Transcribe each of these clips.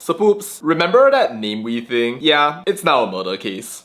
So poops, remember that Namewee thing? Yeah, it's now a murder case.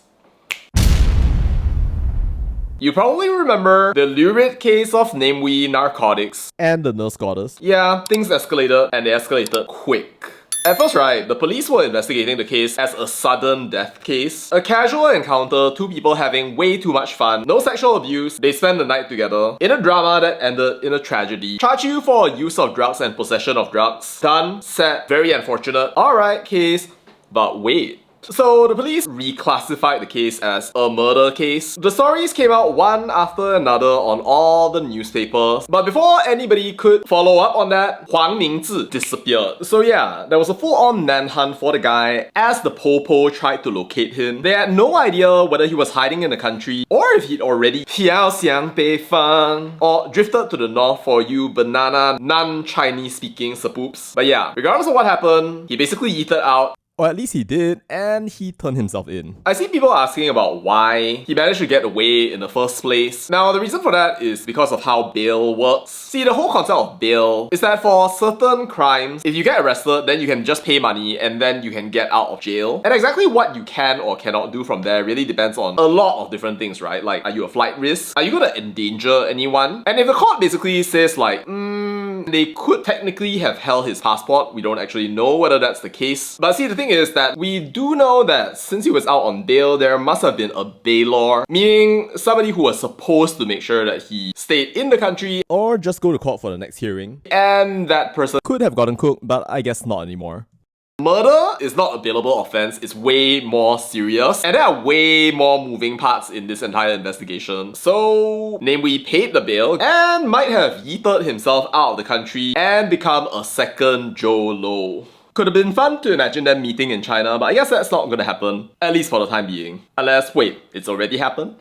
You probably remember the lurid case of Namewee Narcotics. And the nurse goddess. Yeah, things escalated and they escalated quick. At first, right, the police were investigating the case as a sudden death case. A casual encounter, two people having way too much fun, no sexual abuse, they spent the night together, in a drama that ended in a tragedy. Charge you for use of drugs and possession of drugs. Done, set, very unfortunate. Alright, case. But wait. So the police reclassified the case as a murder case. The stories came out one after another on all the newspapers. But before anybody could follow up on that, Huang Mingzi disappeared. So yeah, there was a full-on manhunt for the guy as the Popo tried to locate him. They had no idea whether he was hiding in the country or if he'd already 飘向北方 or drifted to the north for you banana non-Chinese speaking sapoops. But yeah, regardless of what happened, he basically yeeted out. Or at least he did, and he turned himself in. I see people asking about why he managed to get away in the first place. Now, the reason for that is because of how bail works. See, the whole concept of bail is that for certain crimes, if you get arrested, then you can just pay money and then you can get out of jail. And exactly what you can or cannot do from there really depends on a lot of different things, right? Like, are you a flight risk? Are you gonna endanger anyone? And if the court basically says like, they could technically have held his passport, we don't actually know whether that's the case. But see, the thing is that we do know that since he was out on bail, there must have been a bailor, meaning somebody who was supposed to make sure that he stayed in the country Or just go to court for the next hearing. and that person. Could have gotten cooked, but I guess not anymore. Murder is not a bailable offense, it's way more serious, and there are way more moving parts in this entire investigation. So, Namewee paid the bail and might have yeeted himself out of the country and become a second Joe Lo. Could have been fun to imagine them meeting in China, but I guess that's not gonna happen, at least for the time being. Unless, wait, it's already happened?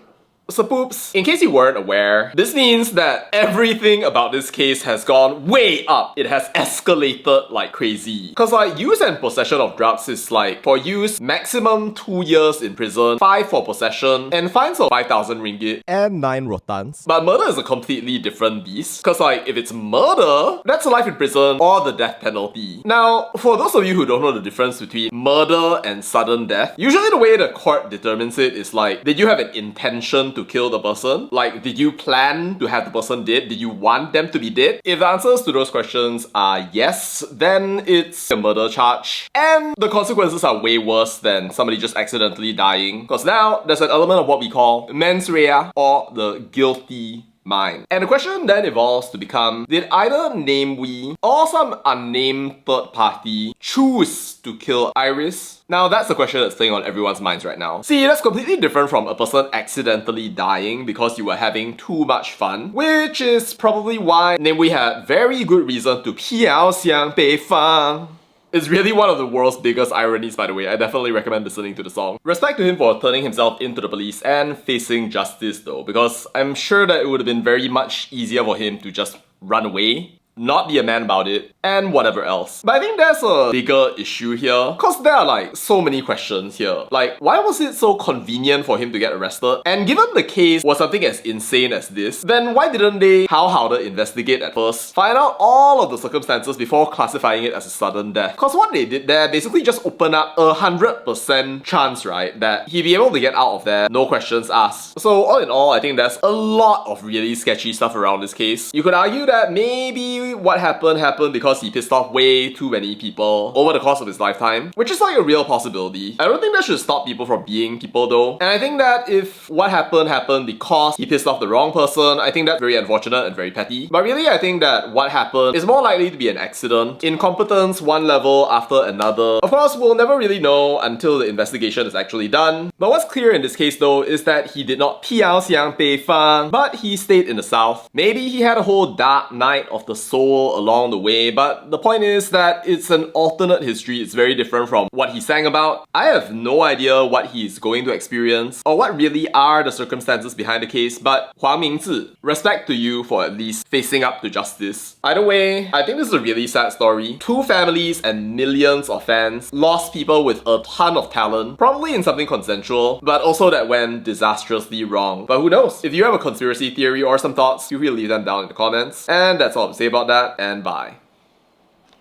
So poops, in case you weren't aware, this means that everything about this case has gone way up. It has escalated like crazy. Cause like use and possession of drugs is like, for use, maximum 2 years in prison, 5 for possession, and fines of 5,000 ringgit. And 9 rotans. But murder is a completely different beast. Cause like, if it's murder, that's life in prison or the death penalty. Now, for those of you who don't know the difference between murder and sudden death, usually the way the court determines it is like, did you have an intention to kill the person? Like, did you plan to have the person dead? Did you want them to be dead? If the answers to those questions are yes, then it's a murder charge. And the consequences are way worse than somebody just accidentally dying. Because now, there's an element of what we call mens rea, or the guilty mind. And the question then evolves to become, did either Namewee or some unnamed third party choose to kill Iris? Now that's the question that's playing on everyone's minds right now. See, that's completely different from a person accidentally dying because you were having too much fun, which is probably why Namewee had very good reason to 飘向北方. It's really one of the world's biggest ironies, by the way. I definitely recommend listening to the song. Respect to him for turning himself into the police and facing justice though, because I'm sure that it would have been very much easier for him to just run away, not be a man about it, and whatever else. But I think there's a bigger issue here, cause there are like so many questions here. Like, why was it so convenient for him to get arrested? And given the case was something as insane as this, then why didn't they how to investigate at first? Find out all of the circumstances before classifying it as a sudden death. Cause what they did there basically just opened up 100% chance, right, that he'd be able to get out of there, no questions asked. So all in all, I think there's a lot of really sketchy stuff around this case. You could argue that maybe what happened because he pissed off way too many people over the course of his lifetime, which is like a real possibility. I don't think that should stop people from being people though. And I think that if what happened because he pissed off the wrong person, I think that's very unfortunate and very petty. But really, I think that what happened is more likely to be an accident. Incompetence one level after another. Of course, we'll never really know until the investigation is actually done. But what's clear in this case though is that he did not 飘向北方, but he stayed in the south. Maybe he had a whole dark night of the soul along the way, but the point is that it's an alternate history. It's very different from what he sang about. I have no idea what he's going to experience or what really are the circumstances behind the case, but Huang Mingzi, respect to you for at least facing up to justice. Either way, I think this is a really sad story. 2 families and millions of fans lost people with a ton of talent, probably in something consensual, but also that went disastrously wrong. But who knows? If you have a conspiracy theory or some thoughts, you can leave them down in the comments. And that's all to say about that, and bye.